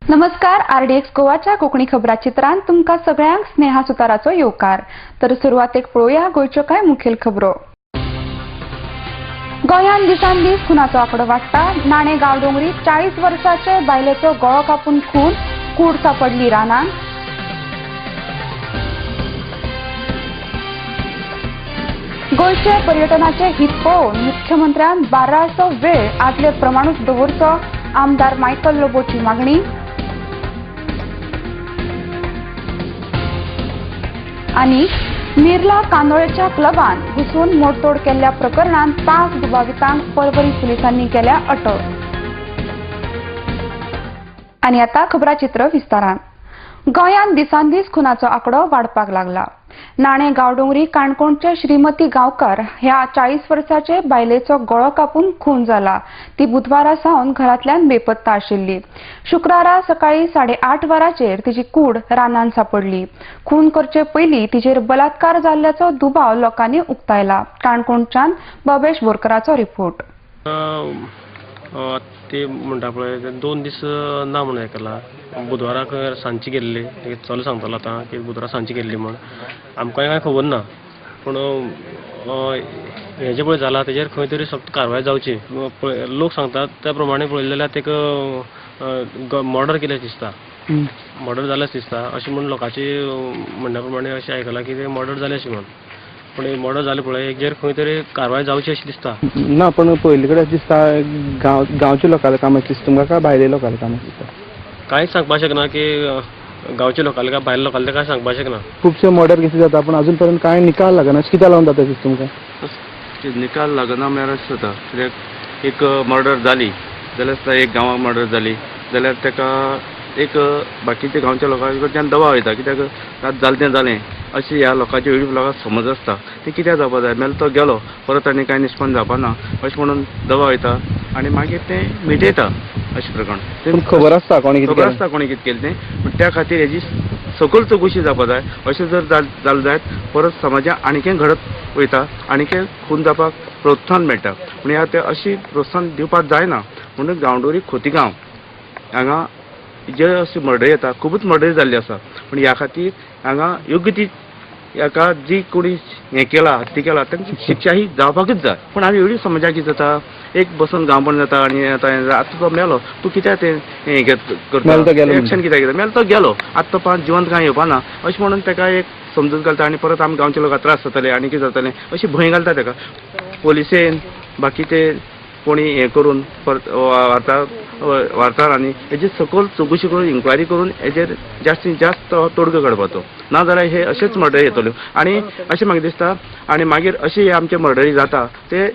नमस्कार. आरडीएक्स गोवाच्या कोकणी खबरां चित्रांत तुमकां सगळ्यांक स्नेहा सुताराचो येवकार. तर सुरवातेक पळोवया गोंयच्यो कांय मुखेल खबरो. गोंयांत दिसान दीस खुनाचो आंकडो वाडटा. नाणे गांवडोंगरी 40 वर्सांचे बायलेचो गळो कापून खून, कूड सापडली रानांत. गोंयचे पर्यटनाचे हित पळोवन मुख्यमंत्र्यान बाराचो वेळ आदले प्रमाणूच दवरचो, आमदार मायकल लोबोची मागणी. आणि मिर्ला कांदोळेच्या क्लबान घुसून मोडतोड केल्ल्या प्रकरणात 5 दुबावितांक पर्वरी पुलिसांनी केल्या अटक. आणि आता खबराचित्र विस्तारान. गोंयांत दिसान दीस खुनाचो आंकडो वाडपाक लागला. नाणे गांवडोंगरी काणकोणचे श्रीमती गांवकार ह्या 40 वर्साचे बायलेचो गळो कापून खून जाला. ती बुधवारा सावन घरांतल्यान बेपत्ता आशिल्ली. शुक्रारा सकाळी 8:30 वरांचेर तिची कूड रानांत सापडली. खून करचे पयलीं तिचेर बलात्कार जाल्ल्याचो दुबाव लोकांनी उक्तायला. काणकोणच्यान बबेश बोरकराचो रिपोर्ट. ते म्हणटा पळय 2 दीस ना म्हणून आयकला. बुधवाराक सांजची गेल्ली, चलो सांगतालो आतां की बुधवारा सांजची गेल्ली म्हण. आमकां कांय खबर ना, पूण हें जें पळय जालां तेजेर खंय तरी सक्त कारवाय जावची. लोक सांगतात त्या प्रमाणे पळयलें जाल्यार तेका मर्डर केलें दिसता. मर्डर जालेंच दिसता अशें म्हूण लोकांची म्हणण्या प्रमाणे अशें आयकलां की तें मर्डर जालें अशें म्हण. पण मर्डर जालें पळय हेजेर खंय तरी कारवाय जावची अशी दिसता. ना पण पयलीं कडेन दिसता गांवच्या लोकांले काम दिसता तुमकां काय भायले लोकांले काम दिसता? कांयच सांगपाक शकना की गांवच्या लोकांले काय भायल्या लोकांले कांय सांगपाक शकना. खुबशे मर्डर केसी जाता पण अजून पर्यंत कांय निकाल लागना. कित्याक लागून जाता दिसता तुमकां? निकाल लागना म्हळ्यार अशें जाता. कित्याक एक मर्डर जाली जाल्यार एक गांवांत मर्डर जाली जाल्यार तेका एक बाकीच्या गांवच्या लोकां कडच्यान दबाव येता. कित्याक जालें तें जालें अशी ह्या लोकांच्या वेळी लोकांक समज आसता. ते कित्याक जावपा जाय, मेलो तो गेलो परत आनी कांय निश्पन्न जावपा ना अशें म्हणून दबाव येता आनी मागीर तें मिटयता अशें प्रकरण. तें खबर आसता कोणी खबर आसता कोणी कितें केलें तें, पूण त्या खातीर हेजी सखोल चवकशी जावपा जाय. अशें जर जालें जायत परत समाजाक आनीकय घडत वयता, आनीकय खून जावपाक प्रोत्साहन मेळटा. पूण ह्या ते अशी प्रोत्साहन दिवपाक जायना. म्हणून गांवडोंगरी खोतीगांव हांगा जे अशी मर्डर येता, खुबूच मर्डर जाल्ली आसा. पूण ह्या खातीर हांगा योग्य ती हाका जी कोणी हें केला हत्या केला तांची शिक्षा ही जावपाकूच जाय. पूण आमी एवढी समाजाक कितें जाता, एक बसून गांवपण जाता आनी आतां तो मेलो तूं कित्याक तें हें करता, एक्शन कित्याक घेता, मेलो तो गेलो आतां तो पांच जिवंत कांय येवपा ना अशें म्हणून ताका एक समजूत घालता आनी परत आमी गांवच्या लोकांक त्रास जातले आनी कितें जातलें अशी भंय घालता ताका. पोलिसेन बाकी ते कोणी हें करून परत वार्ताहरांनी हेजी सखोल चवकशी करून इन्क्वायरी करून हेजेर जास्तीत जास्त तोडगो काडपाचो. ना जाल्यार हे अशेच मर्डर येतल्यो आनी अशें म्हाका दिसता. आनी मागीर अशे आमचे मर्डरी जाता ते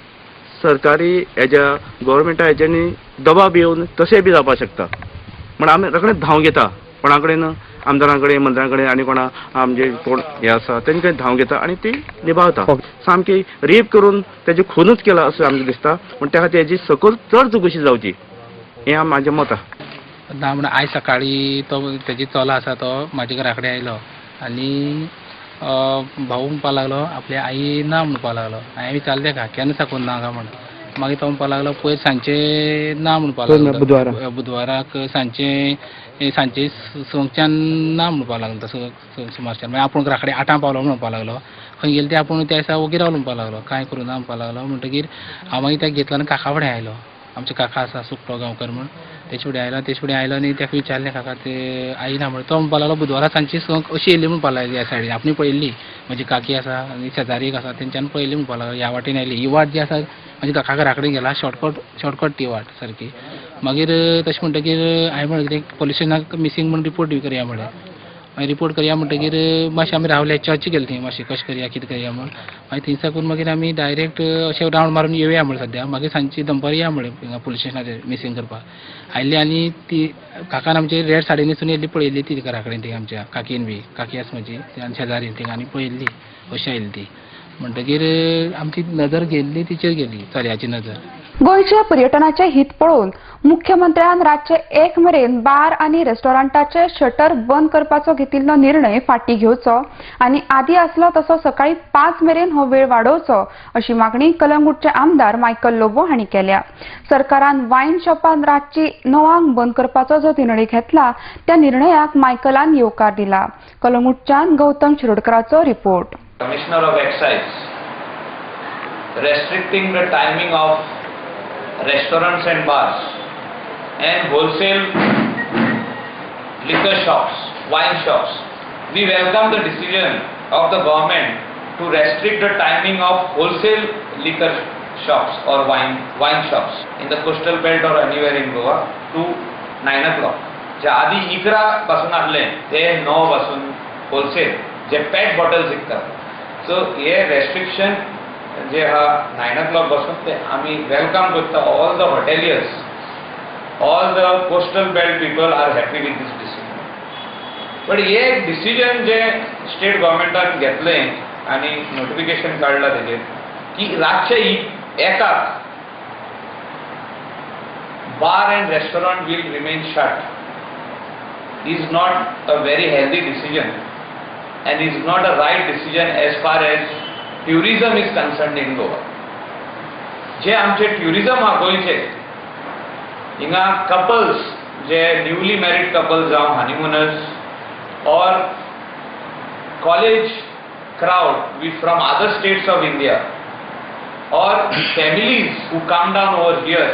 सरकारी हेज्या गव्हर्मेंटा हेज्यांनी दबाव बी येवन तशें बी जावपाक शकता. म्हण आमी रोखडेंच धांव घेता कोणा कडेन, आमदारां कडेन, मंत्र्यां कडेन आनी कोणा आमचे कोण हे आसा तेंचे कडेन धांव घेता आनी ती निभावता. सामकी रेप करून तेजे खूनच केला अशें आमकां दिसता. पूण त्या खातीर हेजी सखोल चड चवकशी जावची हें म्हाजें मत आसा. ना म्हणून आयज सकाळी तो तेजी चलो आसा तो म्हाजे घरा कडेन आयलो आनी भाऊ म्हणपा लागलो आपल्या आई ना म्हणपा लागलो. हांवें विचारलें तेका केन्ना साकून ना काय म्हणून. मागीर तो म्हणपा लागलो पयर सांजचे ना म्हणपा लागलो. बुधवाराक सांजचे संकच्यान ना म्हणपा लागलो तसो सुमारच्यान. मागीर आपूण घरा कडेन 8 पावलो म्हणपा लागलो. खंय गेलो ते आपूण त्या दिसा वगीर रावलो म्हणपा लागलो. कांय करूं ना म्हणपा लागलो. म्हणटकीर हांव मागीर ताका घेतलो आनी काका फुडें आयलो. आमचे काका आसा सुकटो गांवकर म्हूण तेचे फुडें आयलो आनी ताका विचारलें काका ते आई ना म्हणून. तो म्हणपा लागलो बुधवारा सांजची संक अशी येयली म्हणपा लागली ह्या सायडीन. आपणी पळयल्ली म्हजी काकी आसा आनी शेजारी एक आसा तेंच्यान पळयली म्हणपा लागलो. ह्या वाटेन आयली ही वाट जी आसा म्हाजी काका घरा कडेन गेला शॉर्टकट ती वाट सारकी. मागीर तशें म्हणटकीर हांवें म्हणलें कितें पुलीस स्टेशनाक मिसींग म्हणून रिपोर्ट बी करया म्हणलें. मागीर रिपोर्ट करया म्हणटकीर मातशें आमी रावले चर्ची गेली थंय मातशें कशें करया कितें करया म्हूण. मागीर थंय साकून मागीर आमी डायरेक्ट अशें रावंड मारून येवया म्हूण सद्या. मागीर सांजची दनपार या म्हणलें पुलीस स्टेशनाचेर मिसींग करपाक. आयली आनी ती काकान आमची रेड साडी न्हेसून येयल्ली पळयल्ली ती घरा कडेन ती आमच्या काकीन बी काकी आसा म्हजी आनी शेजारीन थिंगा आनी पळयल्ली अशी आयली ती. म्हणटकीर आमची नजर गेल्ली तिचेर गेली चलयाची नजर. गोंयचे पर्यटनाचे हित पळोवन मुख्यमंत्र्यान रातचे 1 मेरेन बार आनी रेस्टॉरंटाचे शटर बंद करपाचो घेतिल्लो निर्णय फाटीं घेवचो आनी आदी आसलो तसो सकाळी 5 मेरेन हो वेळ वाडोवचो अशी मागणी कलंगूटचे आमदार मायकल लोबो हांणी केल्या. सरकारान वायन शॉपां रातची 9 बंद करपाचो जो निर्णय घेतला त्या निर्णयाक मायकलान येवकार दिला. कलंगूटच्यान गौतम शिरोडकराचो report. Commissioner of Excise restricting the timing of restaurants and bars and wholesale liquor shops, wine shops. We welcome the decision of the government to restrict the timing of wholesale liquor shops or wine shops in the coastal belt or anywhere in Goa to 9 o'clock. जे आधी 11 पासून आसले ते 9 पासून wholesale जे PET bottles विकतात. So हे restriction जे हा 9 o'clock पासून ते आम्ही वेलकम करता. All the hoteliers, all the coastal belt people are happy with this decision. But हे एक डिसिजन जे स्टेट गव्हर्मेंटान घेतले आणि नोटिफिकेशन काढला तेजेर की रातचे 1 bar and restaurant will remain shut is not a very healthy decision and is not a right decision as far as tourism is concerned in Goa. जे आमचे टुरिझम हा गोंयचे हिंगा कपल्स जे न्यूली मॅरीड कपल्स जावं honeymooners और college crowd from other states of India or families who come down over here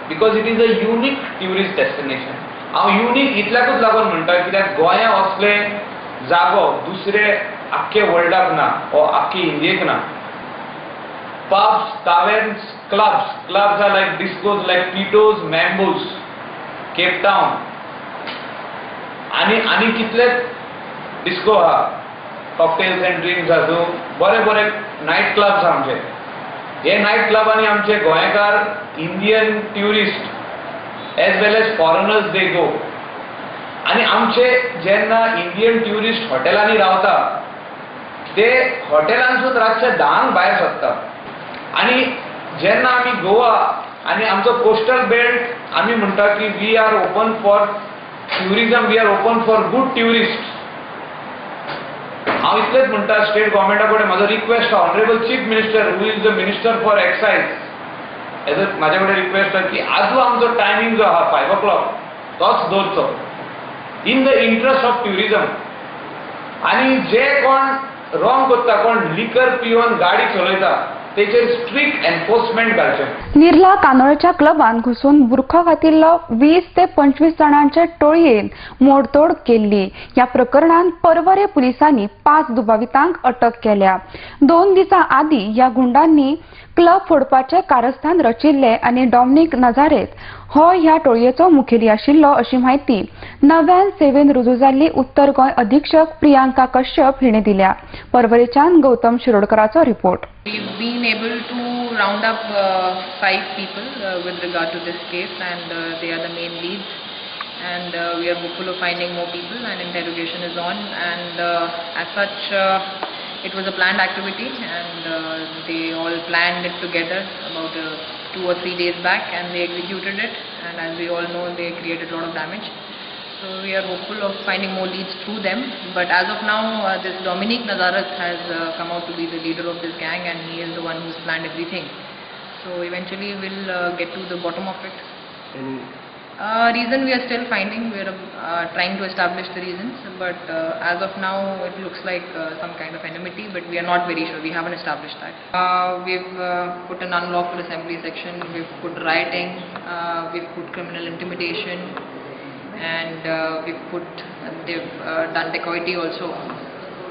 because it is a unique tourist destination. हांव unique इतल्याकूच लागून म्हणटा कित्याक गोंया असले जागो दुसरे आख्खे वर्ल्डाक ना वा आख्खी इंडियेक ना. Pubs, taverns, clubs are like discos like Tito's, Mambo's, Cape Town. आणि कितले डिस्को हा, कॉकटेल्स एंड ड्रिंक्स आसूं, बरे नायट क्लब्स आमचे. हे नायट क्लबांनी आमचे गोंयकार Indian tourist as well as foreigners they go. आणि आमचे जेन्ना इंडियन ट्युरिस्ट हॉटेलांनी रावता ते हॉटेलांसून रातचे 10 भायर सरता. आणि जेन्ना आमी गोवा आणि आमचो कोस्टल बेल्ट आमी म्हणटा की we are open for tourism, we are open for good tourist. हांव इतलेच म्हणटा स्टेट गव्हर्मेंटा कडेन म्हाजो रिक्वेस्ट आहा, honourable chief minister who is the minister for excise, माझ्या कडेन रिक्वेस्ट आहे की आजू आमचो टायमिंग जो हा 5 o'clock तोच दवरचो in the interest of tourism. आणि जे कोण रॉंग करता, कोण लिकर पिवन गाडी चलयता तेचेर स्ट्रिक्ट एन्फोर्समेंट घालचें. निर्ला कानोळेच्या क्लबान घुसून बुरखो घातिल्लो 20 ते 25 जाणांचे टोळयेन मोडतोड केल्ली. या प्रकरणात परवरे पुलिसांनी 5 दुबावितांक अटक केल्या. 2 दिसां आदी या गुंडांनी क्लब फोडपाचे कारस्थान रचिल्ले आणि डॉमिनिक नजारेत हो ह्या टोळयेचो मुखेली आशिल्लो अशी माहिती नव्यान सेवेन रुजू जाल्ली उत्तर गोंय अधीक्षक प्रियांका कश्यप हिणे दिल्या. परवरेच्यान गौतम शिरोडकराचो report. We've been able to round up 5 people with regard to this case, and they are the main leads. And we are hopeful of finding more people, and interrogation is on. And as such, it was a planned activity, and they all planned it together about 2 or 3 days back, and they executed it. And as we all know, they created a lot of damage. So we are hopeful of finding more leads through them. But as of now, this Dominic Nazaret has come out to be the leader of this gang, and he is the one who's planned everything. So eventually we'll get to the bottom of it. Reason we are still finding. We are trying to establish the reasons, but as of now it looks like some kind of enmity, but we are not very sure. We haven't established that. We've put an unlawful assembly section, we've put rioting, we've put criminal intimidation, and they've done dacoity also.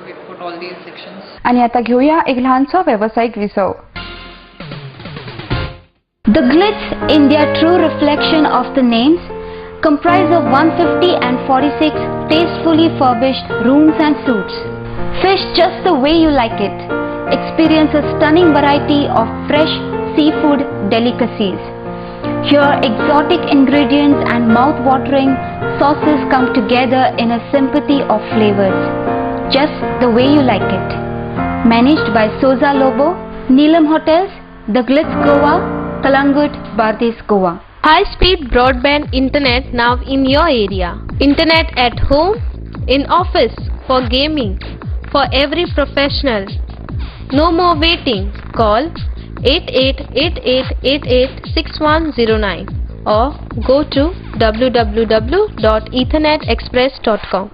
We've put all these sections. आणि आता घेऊया एक लहानसो व्यावसायिक विसव. The Glitz, India true reflection of the names, comprise of 150 and 46 tastefully furbished rooms and suites. Fish just the way you like it. Experience a stunning variety of fresh seafood delicacies. Here exotic ingredients and mouth-watering sauces come together in a symphony of flavors. Just the way you like it. Managed by Souza Lobo, Neelam Hotels, The Glitz Goa, Kalangut, Bardis, Goa. High-speed broadband internet now in your area. Internet at home, in office, for gaming, for every professional. No more waiting. Call 8888886109 or go to www.ethernetexpress.com.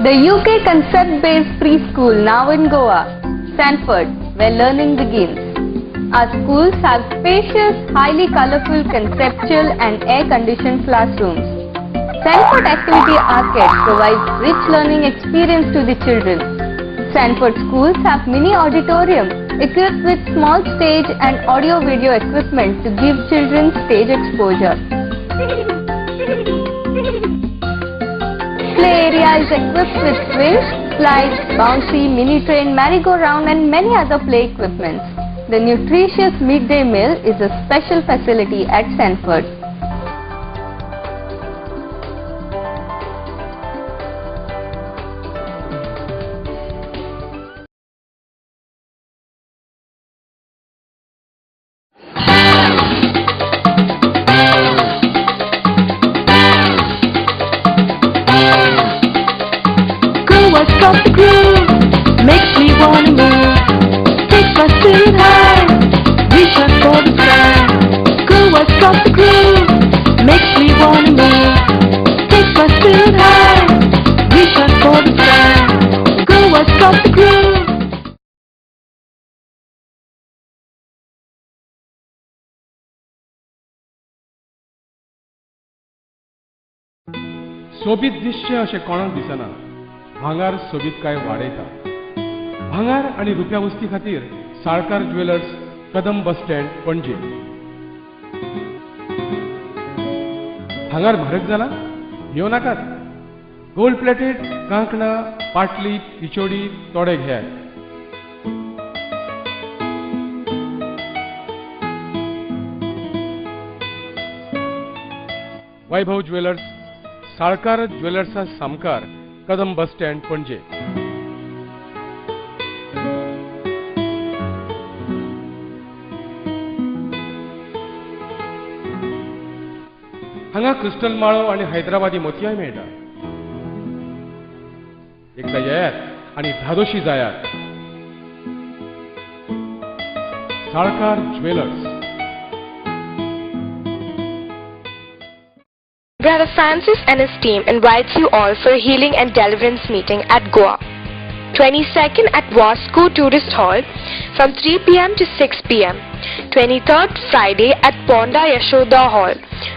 The UK concept-based preschool now in Goa, Sanford, where learning begins. Our schools have spacious, highly colorful, conceptual and air-conditioned classrooms. Sanford Activity Arcade provides rich learning experience to the children. Sanford schools have mini auditorium equipped with small stage and audio-video equipment to give children stage exposure. Play area is equipped with swings, slides, bouncy, mini train, merry-go-round and many other play equipments. The nutritious midday meal is a special facility at Sanford. Goa's got the groove, makes me wanna move. Takes my spirit high, reach out for the sky. Goa's got the groove, makes me wanna move. Takes my spirit high, reach out for the sky. Goa's got the groove. सोबीत दिसचें अशें कोणाक दिसना. भांगार सोबीत काय वाडयता. भांगार आनी रुप्या वस्ती खातीर Salkar jewellers, Kadam bus stand, पणजे. भांगार म्हारग जाला? घेवं नाकात. गोल्ड प्लेटेड कांकणां, पाटली, पिचोडी तोडे घेयात. वैभव ज्वेलर्स, साळकार ज्वेलर्सा सामकार, कदम बस स्टँड, पणजे. हांगा क्रिस्टल माळो आणि हैदराबादी मोतयाय मेळटा. एकदा येयात आणि धादोशी जायात. Salkar jewellers. Brother Francis and his team invites you all for a healing and deliverance meeting at Goa. 22nd at Wasco Tourist Hall from 3 p.m. to 6 p.m. 23rd Friday at Ponda Yashoda Hall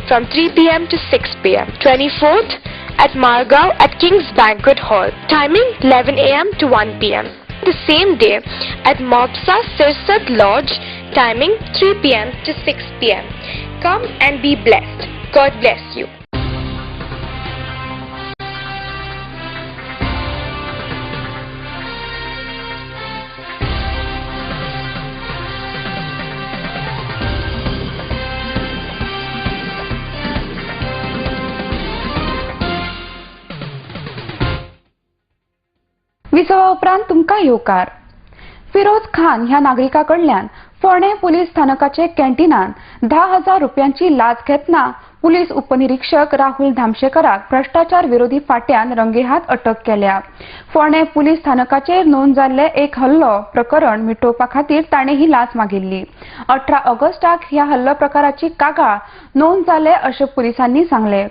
from 3 p.m. to 6 p.m. 24th at Margao at King's Banquet Hall. Timing 11 a.m. to 1 p.m. The same day at Mopsa Sirsat Lodge. Timing 3 p.m. to 6 p.m. Come and be blessed. God bless you. विसवा उपरांत तुमकां येवकार. फिरोज खान ह्या नागरिकाकडल्यान फोंडे police स्थानकाचे कॅन्टीनान 10,000 रुपयांची लाच घेतना police उपनिरीक्षक राहुल धामशेकराक भ्रष्टाचार विरोधी फाट्यान रंगेहात अटक केल्या. फोंडे पुलीस स्थानकाचेर नोंद जाल्ले एक हल्लो प्रकरण मिटोवपा खातीर ताणें ही लाच मागिल्ली. 18 ऑगस्टाक ह्या हल्लो प्रकाराची कागाळ नोंद जाले अशें पुलिसांनी सांगले.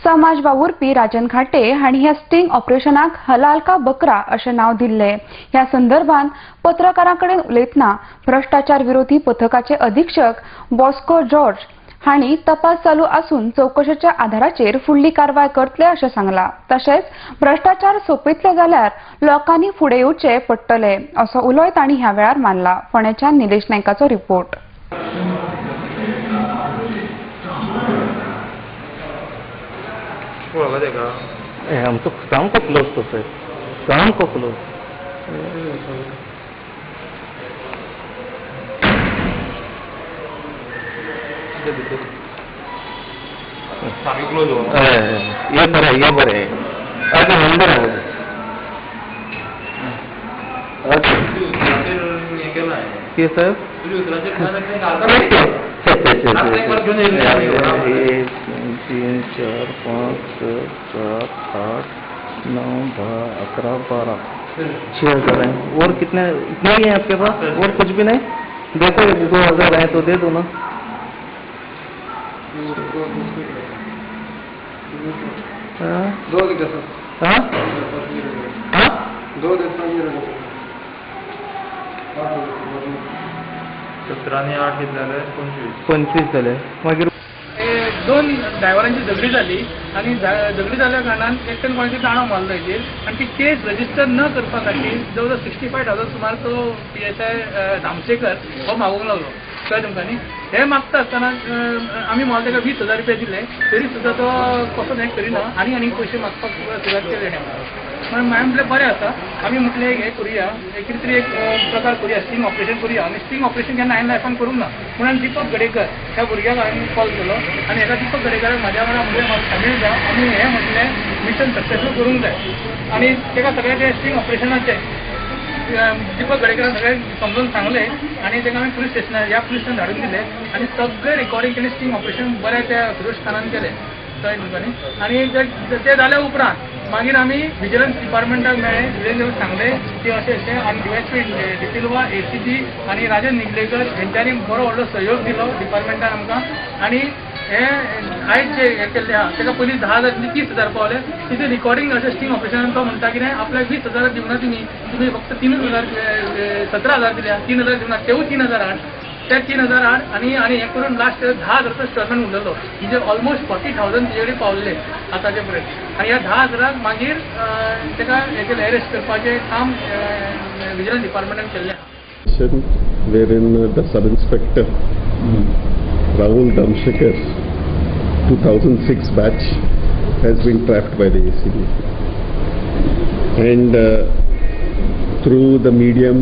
समाज वावुरपी राजन घाटे हांणी ह्या स्टिंग ऑपरेशनाक हलाल का बकरा अशें नांव दिल्ले. ह्या संदर्भात पत्रकारांकडेन उलयतना भ्रष्टाचार विरोधी पथकाचे अधीक्षक बॉस्को जॉर्ज हांणी तपास चालू आसून चौकशेच्या आधाराचेर फुडली कारवाय करतले अशें सांगलां. तशेंच भ्रष्टाचार सोंपयतले जाल्यार लोकांनी फुडें येवचे पडटले असो उलोय तांणी ह्या वेळार मारला. फोंडेच्या निलेश नायकाचो रिपोर्ट. आमचो सामको क्लोज तो सर, सामको क्लोज. ये बरें अच्छा नंबर आहे. पी साहेब 1 2 3 4 5 6 7 8 9 10 11 12 6,000 है। और कितने इतने ही है आपके पास? और कुछ भी नहीं? देखो 2,000 है तो दे दो ना। हाँ? हाँ? हाँ? 17 आणि 8 घेतलेले 25 झाले. मागीर दोन ड्रायव्हरांची झगडी झाली आणि झगडी जाल्या कारणान एकट्यान कोणाची ताणो मारलो हेचेर आणि ती केस रजिस्टर न करपा खातीर जवळ 65,000 सुमार तो PSI धामशेकर हो मागूंक लागलो. कळ्ळें तुमकां न्ही. हे मागता आसतना आमी म्हाका ताका 20,000 रुपया दिले तरी सुद्दां तो कसो हें करिना आनी पयशे मागपाक सुरवात केली म्हणून हांवें म्हटलें बरें आसा आमी म्हटलें हें करुया कितें तरी एक प्रकार करुया स्टिंग ऑपरेशन करुया आनी स्टिंग ऑपरेशन केन्ना हांवें लायफान करूंक ना म्हणून दीपक गडेकर ह्या भुरग्याक हांवें कॉल केलो आनी एका दीपक गडेकराक म्हाज्या वांगडा म्हणजे म्हाका सामील जा आमी हें म्हटलें मिशन सक्सेसफूल करूंक जाय आनी ताका सगळें तें स्टिंग ऑपरेशनाचें दीपक गडेकरान सगळें समजून सांगलें आनी ताका हांवें पुलीस स्टेशनार ह्या पुलीस स्टेशन धाडून दिलें आनी सगळें रिकॉर्डिंग केलें स्टिंग ऑपरेशन बरें त्या फिरोज खानान केलें कळ्ळें तुमकां न्ही. आनी तें जाल्या उपरांत मागीर आमी विजिलन्स डिपार्टमेंटाक मेळ्ळे विजिलन्स सांगलें की अशें अशें आनी DSP डिसिल्वा ACP आनी राजन निगलेकर हेंच्यांनी बरो व्हडलो सहयोग दिलो डिपार्टमेंटान आमकां आनी हे आयज जे हें केल्लें आहा ताका पयलीं 10,000 30,000 पावले तिचे रिकॉर्डिंग अशें स्टिंग ऑपरेशनान तो म्हणटा कितें आपल्याक 20,000 दिवना तुमी फक्त 17,000 दिल्या 3,000 दिवना तेवूय 3,008 त्या 3,008 आनी हें करून लास्ट 10,000 स्टॉलमेंट उरलेलो म्हणजे ऑलमोस्ट 40,000 तेजे कडेन पावल्ले आतांचे पर्यंत आनी ह्या 10,000 मागीर ताका हें केलें अरेस्ट करपाचें काम विजिलन्स डिपार्टमेंटान केल्लें आहा. Wherein the sub-inspector Rahul Damshekar 2006 batch has been trapped by the ACB and through the medium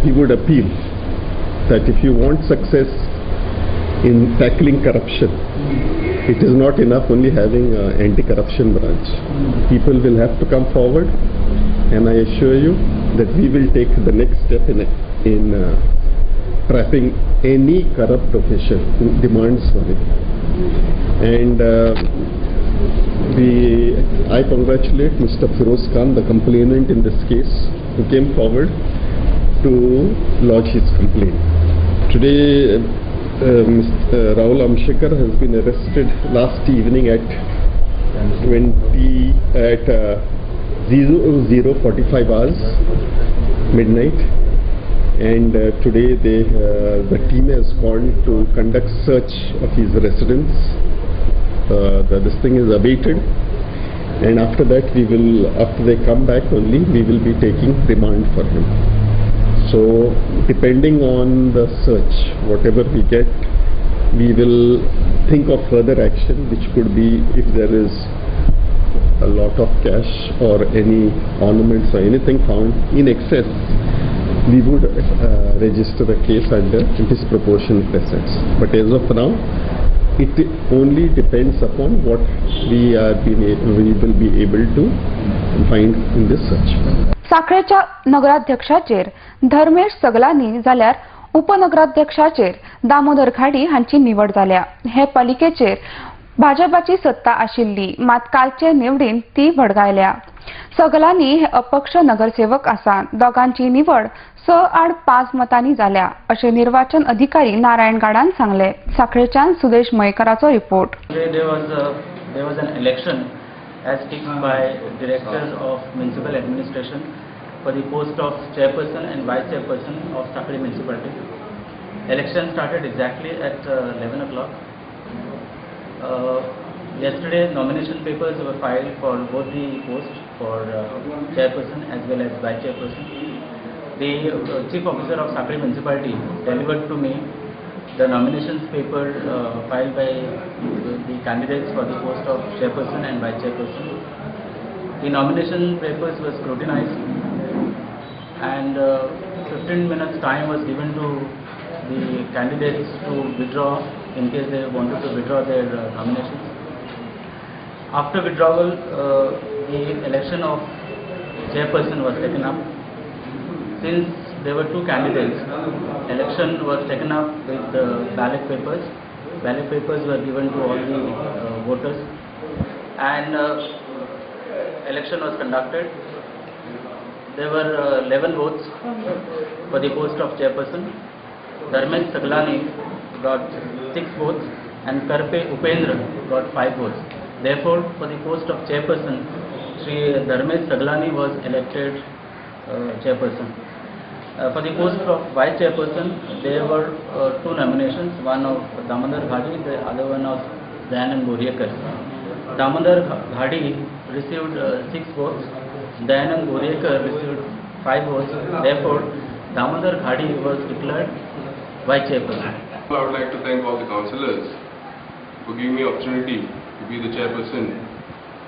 he would appeal that if you want success in tackling corruption, it is not enough only having an anti-corruption branch. People will have to come forward, and I assure you that we will take the next step in trapping any corrupt official who demands money. And I congratulate Mr. Firoz Khan, the complainant in this case, who came forward to lodge his complaint. Today, Mr. Rahul Amshekar has been arrested last evening at 00:45 hours, midnight, and today the team has gone to conduct search of his residence. This thing is abated, and after that after they come back only, we will be taking remand for him. So depending on the search, whatever we get, we will think of further action, which could be if there is a lot of cash or any ornaments or anything found in excess, we would register a case under disproportionate assets. But as of now, it only depends upon what we will be able to find in this search. साखळेच्या नगराध्यक्षाचेर Dharmesh Saglani जाल्यार उपनगराध्यक्षाचेर दामोदर घाडी हांची निवड जाल्या. हे पालिकेचेर भाजपाची सत्ता आशिल्ली, मात कालचे निवडीन ती वडगायल्या. सगलानी हे अपक्ष नगरसेवक आसा. दोगांची निवड 6-5 मतांनी जाल्या अशें निर्वाचन अधिकारी नारायण गाडान सांगले. साखळेच्यान सुदेश मयेकराचो report. There was an election as taken by directors of municipal administration for the post of chairperson and vice chairperson of Sakhli municipality. Election started exactly at 11 o'clock. Yesterday nomination papers were filed for both the posts for chairperson as well as vice chairperson. The chief officer of Sakhli municipality delivered to me the nominations paper filed by the candidates for the post of chairperson and vice chairperson. The nomination papers were scrutinized and 15 minutes time was given to the candidates to withdraw in case they wanted to withdraw their nominations. After withdrawal, the election of chairperson was taken up. Since there were two candidates. Election was taken up with ballot papers. Ballot papers were given to all the voters, and election was conducted. There were 11 votes for the post of chairperson. Dharmesh Saglani got 6 votes and Karpe Upendra got 5 votes. Therefore, for the post of chairperson, Sri Dharmesh Saglani was elected chairperson. For the post of vice chairperson, there were 2 nominations, one of Damodar Ghadi, the other one of Dayanand Goriekar. Damodar Ghadi received 6 votes. Dayanand Goriekar received 5 votes. Therefore, Damodar Ghadi was declared vice chairperson. I would like to thank all the councillors for giving me the opportunity to be the chairperson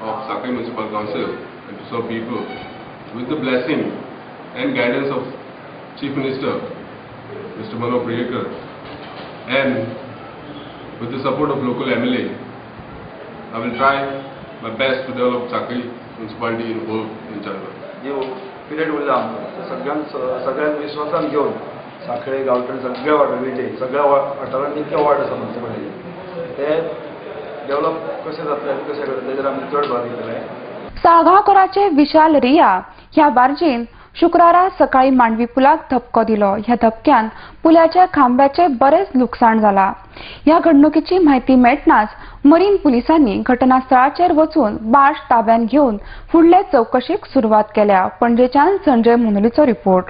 of Sakri Municipal Council and to serve people with the blessing and guidance of Chief Minister Mr. Mano Priyakar and with the support of local MLA. I will try my best to develop Sakri Municipality in whole in Chandra. जो period उरला सगळ्यांक विश्वासान घेवन साखळे गांवठण सगळ्या वाठारांनी सगळ्या वाठारांनी इतके वार्ड आसा मुन्सिपालिटी ते डेव्हलप कशें जातले आनी कशें करतले तेजेर आमी चड भर दितले. साळगांवकराचे विशाल रिया ह्या बार्जीन शुक्रारा सकाळी मांडवी पुलाक धपको दिलो. ह्या धपक्यान पुलाच्या खांब्याचे बरेच लुकसाण जाला. ह्या घडणुकीची माहिती मेळटनाच मरीन पुलिसांनी घटनास्थळाचेर वचून बाश ताब्यात घेऊन फुडले चौकशीक सुरवात केल्या. पणजेच्यान संजय मुनलीचो रिपोर्ट.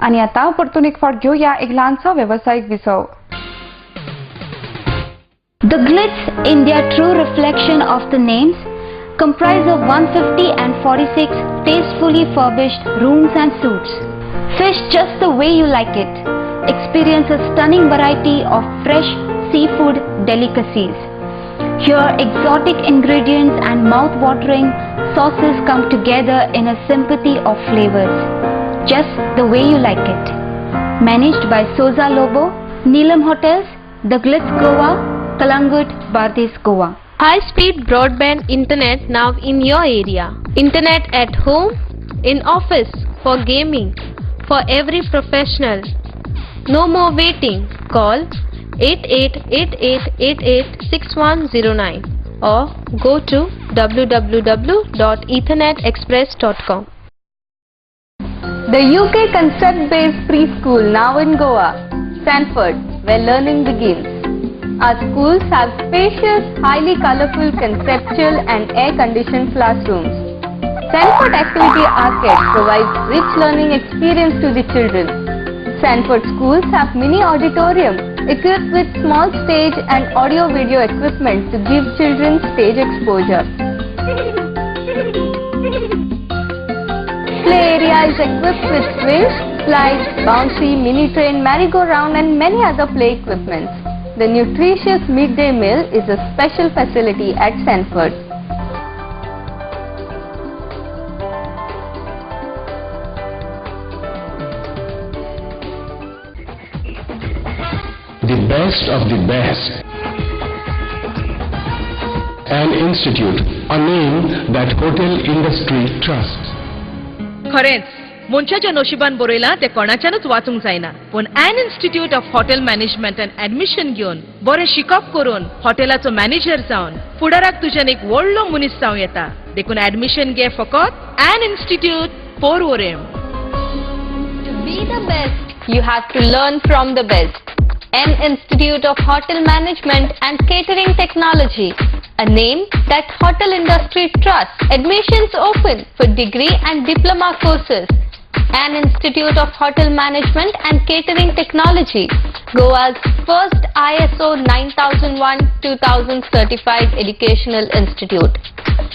आणि आता परतून एक फावट घेऊया एक लहानसा व्यावसायिक विसव. The Glitz, India true reflection of the names, comprise of 150 and 46 tastefully furbished rooms and suites. Fish just the way you like it. Experience a stunning variety of fresh seafood delicacies. Here exotic ingredients and mouth-watering sauces come together in a symphony of flavors. Just the way you like it. Managed by Soza Lobo, Neelam Hotels, The Glitz Goa, Kalangut, Bardez Goa. High-speed broadband internet now in your area. Internet at home, in office, for gaming, for every professional. No more waiting. Call 8888886109 or go to www.ethernetexpress.com. The UK concept-based preschool now in Goa, Sanford, where learning begins. Our schools have spacious, highly colorful, conceptual and air-conditioned classrooms. Sanford Activity Arcade provides rich learning experience to the children. Sanford schools have mini auditorium equipped with small stage and audio-video equipment to give children stage exposure. Play area is equipped with swings, slides, bouncy, mini train, merry-go-round and many other play equipments. The nutritious midday meal is a special facility at Sanford. The best of the best. An institute, a name that hotel industry trusts. खरेंच मनशाच्या नशिबान बरयला ते कोणाच्यानच वाचूंक जायना पण an institute of hotel management and admission घेवन बरे शिकप करून हॉटेलाचो मॅनेजर जावन फुडाराक तुज्यान एक व्हडलो मनीस जावं येता देखून ऍडमिशन घे फकत an institute Porvorim. To be the best, you have to learn from the best. An Institute of Hotel Management and Catering Technology, a name that hotel industry trusts. Admissions open for degree and diploma courses. An Institute of Hotel Management and Catering Technology, Goa's first ISO 9001-2000 certified educational institute.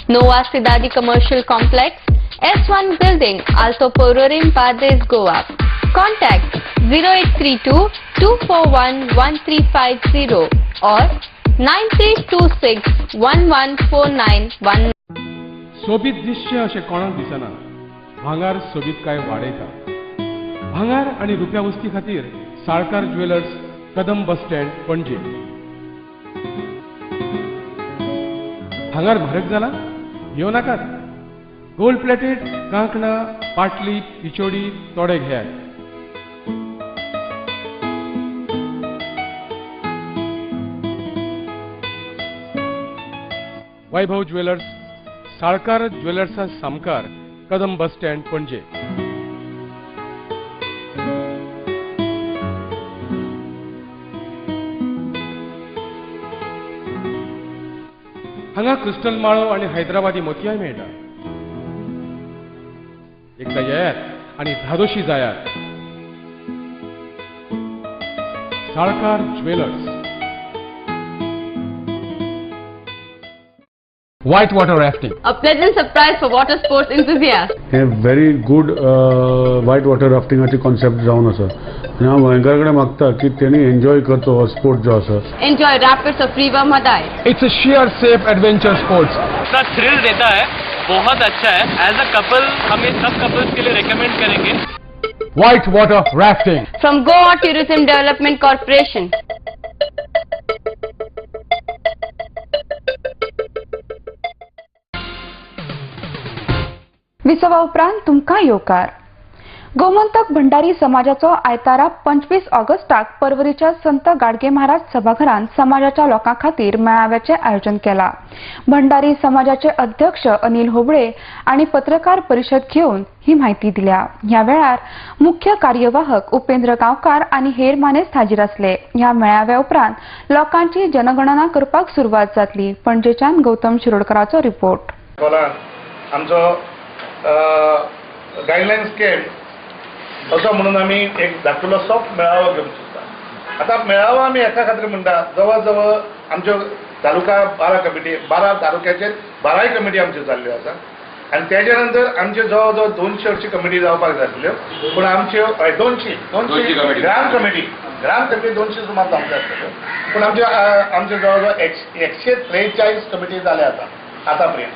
Nova Sidadi Commercial Complex, S1 Building, Alto Pororim, Padres, Goa. Contact 0832 241 1350 or 9326 114919. सोबीत दिसचे अशें कोणाक दिसना. भांगार सोबीत काय वाडयता. भांगार आनी रुप्या वस्ती खातीर Salkar jewellers, Kadam bus stand, पणजे. भांगार म्हारग जाला? येवं नाकात. गोल्ड प्लेटेड कांकणां, पाटली, पिचोडी तोडे घेयात. वैभव ज्वेलर्स, साळकार ज्वेलर्सा सामकार, कदम बस स्टँड, पणजे. हांगा क्रिस्टल माळो आणि हैदराबादी मोतयाय मेळटा. एकदा येयात आणि धादोशी जायात. Salkar jewellers. White water rafting. A pleasant surprise for water sports enthusiasts. हे very good white water rafting ची कॉन्सेप्ट जावन आसा आनी हांव गोंयकार कडेन मागता की तेणी एन्जॉय करचो हो स्पोर्ट जो आसा. Enjoy rapids of River Madai. It's a sheer safe adventure sports. इतना थ्रिल देता है, बहुत अच्छा है. एज अ कपल हम ये सब कपल्स के लिए रेकमेंड करेंगे. White water rafting. From Goa Tourism Development Corporation. विसवा उपरांत तुमकां येवकार. गोमंतक भंडारी समाजाचो आयतारा 25 ऑगस्टाक पर्वरीच्या संत गाडगे महाराज सभाघरांत समाजाच्या लोकां खातीर मेळाव्याचे आयोजन केला. भंडारी समाजाचे अध्यक्ष अनिल होबळे आणि पत्रकार परिशद घेवन ही माहिती दिल्या. ह्या वेळार मुख्य कार्यवाहक उपेंद्र गांवकार आणि हेर मानेस्त हाजीर आसले. ह्या मेळाव्या उपरांत लोकांची जनगणना करपाक सुरवात जातली. पणजेच्यान गौतम शिरोडकराचो रिपोर्ट. आमचो गायडलायन्स केम असो म्हणून आमी एक धाकटुलो सॉफ्ट मेळावो घेवंक सोदता. आतां मेळावो आमी एका खातीर म्हणटा, जवळ जवळ आमच्यो तालुका 12 कमिटी, 12 तालुक्याचेर 12 कमिटी आमच्यो जाल्ल्यो आसा आनी तेजे नंतर आमच्यो जवळ जवळ 200 अशी कमिटी जावपाक जाय आसल्यो. पूण आमच्यो 200 ग्राम कमिटी 200 सुमार जावंक जाय आसल्यो. पूण आमच्यो जवळ जवळ 143 कमिटी जाल्या आतां पर्यंत.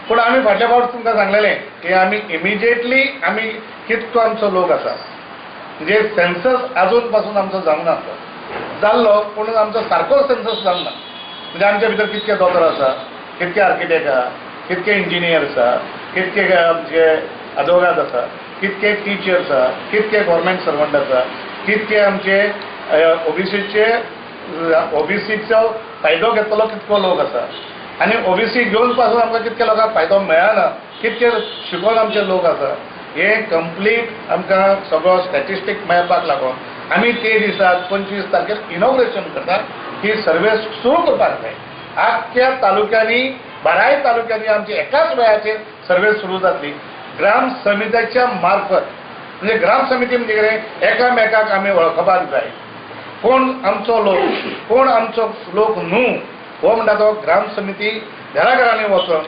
पूण आमी फाटल्या फावट तुमकां सांगलेलें की आमी इमिजिएटली आमी कितको आमचो लोक आसा, म्हणजे सेन्सस आजून पासून आमचो जावंक नासलो. जाल्लो पूण आमचो सारको सेन्सस जावंक ना. म्हणजे आमच्या भितर कितके दोतोर आसा, कितके आर्किटेक्ट आसा, कितके इंजिनियर्स आसा, कितके आमचे अदवोगाद आसा, कितके टिचर्स आसा, कितके गव्हर्मेंट सर्वंट आसा, कितके आमचे ओबीसीचो फायदो घेतलो कितको लोक आसा आनी ओबीसी घेवन पासून आमकां कितके लोकांक फायदो मेळना, कितके शिकून आमचे लोक आसा, हे कंप्लीट आमकां सगळो स्टॅटिस्टीक मेळपाक लागून आमी ते दिसाक 25 तारखेर इनॉग्रेशन करता. ही सर्वे सुरू करपाक जाय. आख्ख्या तालुक्यांनी 12 तालुक्यांनी आमची एकाच वेळाचेर सर्वे सुरू जातली ग्राम समित्याच्या मार्फत. म्हणजे ग्राम समिती म्हणजे कितें, एकामेकाक आमी वळखपाक जाय. कोण आमचो लोक, कोण आमचो लोक न्हू, हो म्हणटा तो ग्राम समिती घराघरांनी वचून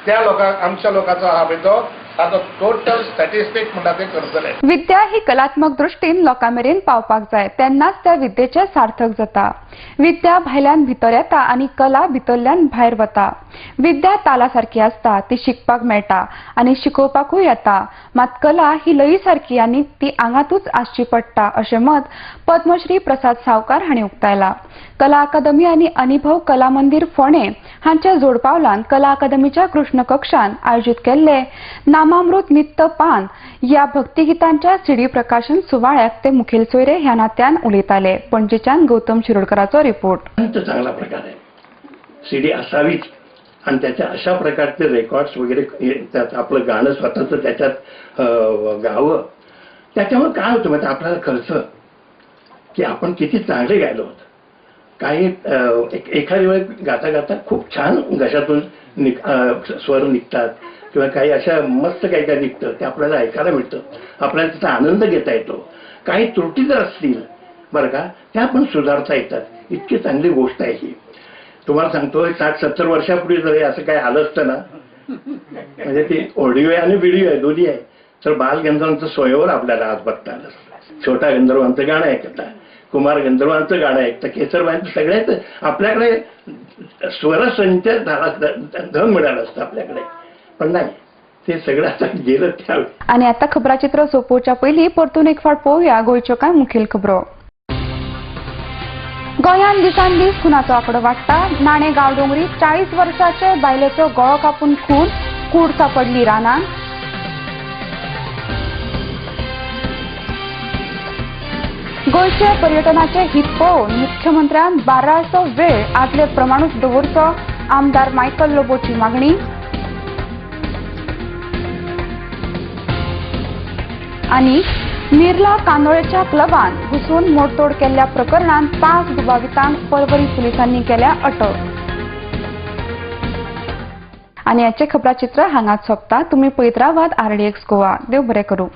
त्या लोकांक आमच्या लोकांचो हा पळय तो ताचो टोटल स्टॅटिस्टीक म्हणटा ते करतले. विद्या ही कलात्मक दृश्टीन लोकांमेरेन पावपाक जाय, तेन्नाच त्या विद्येचे सार्थक जाता. विद्या भायल्यान भितर येता आनी कला भितरल्यान भायर वता. विद्या ताला सारखी आसता, ती शिकपाक मेळटा आनी शिकोवपाकूय येता. मात कला ही लई सारखी आनी ती आंगातूच आसची पडटा अशें मत पद्मश्री प्रसाद सावकार हांणी उक्तायला. कला अकादमी आनी अनुभव कला मंदिर फोंडे हांच्या जोडपावलान कला अकादमीच्या कृष्ण कक्षान आयोजित केल्ले नामामृत नित्त पान या भक्तिगीतांच्या सीडी प्रकाशन सुवाळ्याक ते मुखेल सोयरे ह्या नात्यान उलयताले. पणजेच्यान गौतम शिरोडकराचो रिपोर्ट. चांगला प्रकार आहे. सीडी असावीच आणि त्याच्या अशा प्रकारचे रेकॉर्ड्स वगैरे त्यात आपलं गाणं स्वतःचं त्याच्यात गावं. त्याच्यामुळे काय होतं म्हणजे आपल्याला कळतं की आपण किती चांगले गायलो होतो. काही एखादी वेळ गाता गाता खूप छान घशातून स्वर निघतात किंवा काही अशा मस्त काही काय निघतं ते आपल्याला ऐकायला मिळतं. आपल्याला त्याचा आनंद घेता येतो. काही त्रुटी जर असतील बरं का त्या पण सुधारता येतात. इतकी चांगली गोष्ट आहे ही. तुम्हाला सांगतो 60-70 वर्षापूर्वी जर असं काही आलं असतं ना म्हणजे ते ऑडिओ आहे आणि व्हिडिओ आहे दोन्ही आहे तर बालगंधर्वांचं स्वयंवर आपल्याला आज बघता आलं. छोटा गंधर्वांचं गाणं ऐकता, कुमार गंधर्वांचं गाणं ऐकतं, केसरबाईंचं सगळ्याच आपल्याकडे स्वरसंचय धन मिळालं असतं आपल्याकडे. पण नाही ते सगळं आता गेलं त्यावेळी. आणि आता खबराचित्र सोपोवच्या पयलीं परतून एक फावट पळोवया गोंयच्यो कांय मुखेल खबरो. गोंयांत दिसान दीस खुनाचो आंकडो वाडटा. नाणे गांवडोंगरी 40 वर्साचे बायलेचो गळो कापून खून, कूड सापडली रानांत. गोंयचे पर्यटनाचे हित पळोवन मुख्यमंत्र्यान 12 वेळ आदले प्रमाणूच दवरचो. आमदार मायकल लोबोची मागणी. आणि मिर्ला कांदोळेच्या क्लबान घुसून मोडतोड केल्ल्या प्रकरणात 5 दुबावितांक पर्वरी पुलिसांनी केल्या अटक. आणि याचे खबराचित्र हांगाच सोंपता. तुम्ही पळयत रावात RDX गोवा. देव बरें करूं.